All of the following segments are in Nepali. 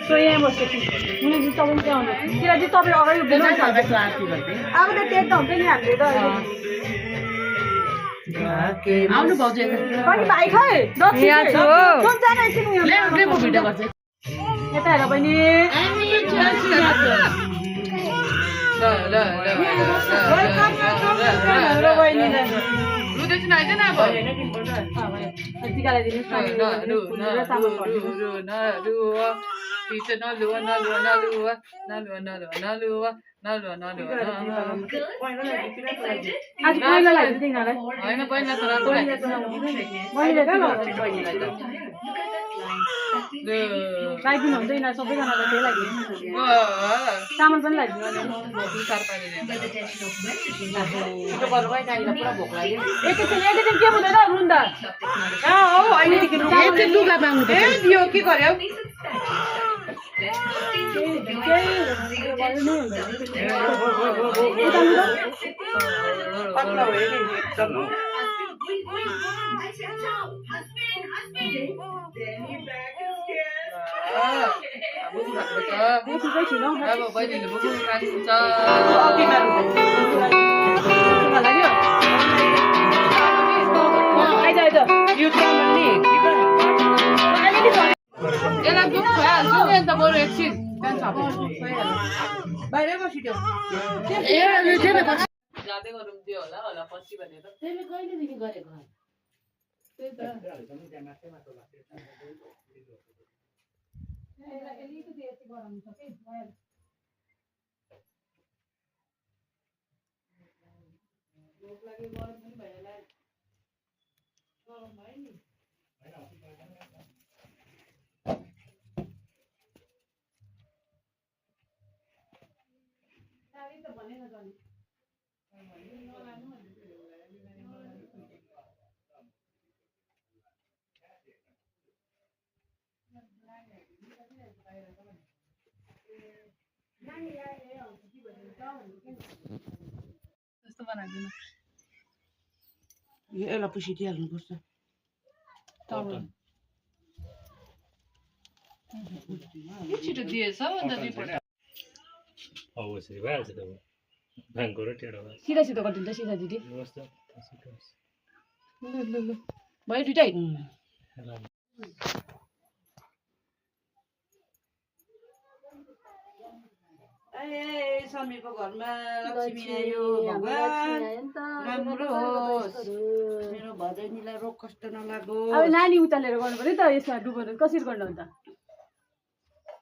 So यहाँ बसेको मैले चाहिँ तपाईँ त्यहाँ हुनु किन चाहिँ तपाईँ अगाडि उभिनु अब त टेक्दा हुन्छ नि हामीले त आउनु भाउजू पनि भाइ खै यहाँ छु कुन जान एकछिन उयो ले म भिडियो गर्छु यता हेर बहिनी ल बहिनीलाई रुदैछन् आइदैन अब टिकालाई दिनुहोस् लगाइदिनु हुन्छ यिनीहरू सबैजनालाई त्यही लागि चामल पनि लगाइदिनु एकैछिन के हुँदैन रुन्दा हो अहिले लुगा माग्नु दियो के गर्यो बाहिरै बसिदियो जाँदै गरौँ दियो होला पछि भनेर त्यसले कहिलेदेखि गरेको त्यही त अलिकति यति गरम छ कि भोक लाग्यो गरम पनि भएर गरम भयो नि त भनेन जाने जस्तो बनाइदिनु यो यसलाई पुसिदिइहाल्नुपर्छ छिटो दिएछ अन्त रिपोर्ट यसरी भइहाल्छ त भाङको र टेढो सिधा सिधो गरिदिन्छ सिधा दिदी ल भयो दुइटै समीरको घरमा लक्ष्मी आयो भगवान राम्रो होस् मेरो भदैनीलाई रोग कष्ट नलागोस् अब नानी उचालेर गर्नु पर्यो त यसमा डुबाउनु कसरी गर्नु अन्त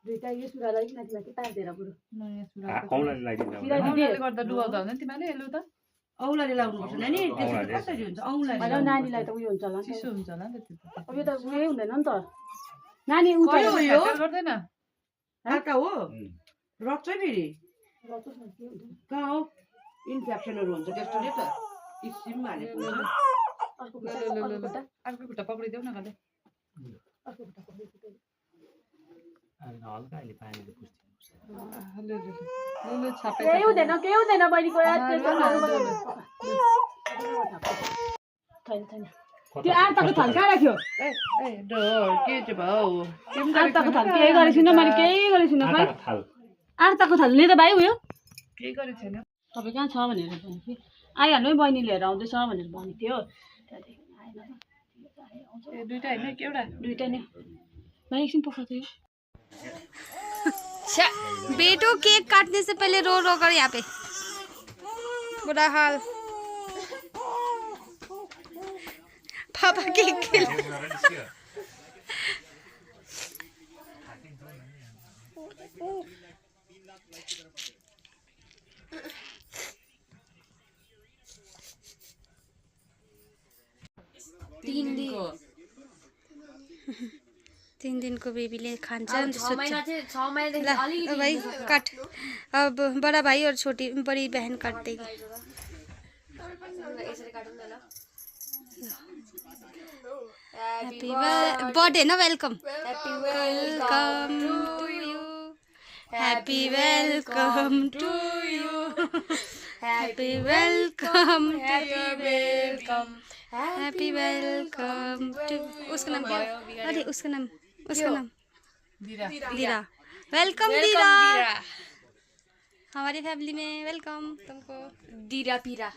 दुईटा यो सुरालाई माथि माथि तार्देर बरु गर्दा डुबाउँदा हुँदैन तिमीले हेर्नु त औलाले लाउनुपर्छ नानी त्यसरी कसरी हुन्छ औलाले नानीलाई त उयो हुन्छ होला चिसो हुन्छ होला नि त अब यो त उयो हुँदैन नि त नानी उचालेर गर्दैन हाका हो रक्छ फेरि कहाँ हो इन्फेक्सनहरू हुन्छ त्यस्तोले त स्टिम हालेको हुन्छ अर्को खुट्टा पक्रिदेऊ न कतै अर्को खुट्टा पक्रिदेऊ हल्का अहिले पानीले केही हुँदैन बहिनीको त्यो आर्ताको थाल कहाँ राख्यो आर्ताको थाल केही गरेको छैन मैले केही गरेको छैन खै आर्ताको थाल लिएर भाइ उयो केही गरेको छैन तपाईँ कहाँ छ भनेर आइहाल्नु है बहिनी लिएर आउँदैछ भनेर भनेको थियो त्यहाँदेखि दुइटा होइन एउटा दुइटा नै भाइ एकछिन पकाएको थियो बेटो केक काटने से पहले रो रो कर यहाँ पे बुरा हाल पापा केक खिला 3 दिनको बेबीले खान्छ नि त सोध्छ ल भाइ काट अब बडा भाइ और छोटी बड़ी बहन काट देगी हैप्पी बर्थडे ना welcome welcome to you happy welcome to you happy welcome happy welcome to उसका नाम क्या अरे उसका नाम दीरा वेलकम दीरा हमारी फैमिली में वेलकम तुमको दीरा पीरा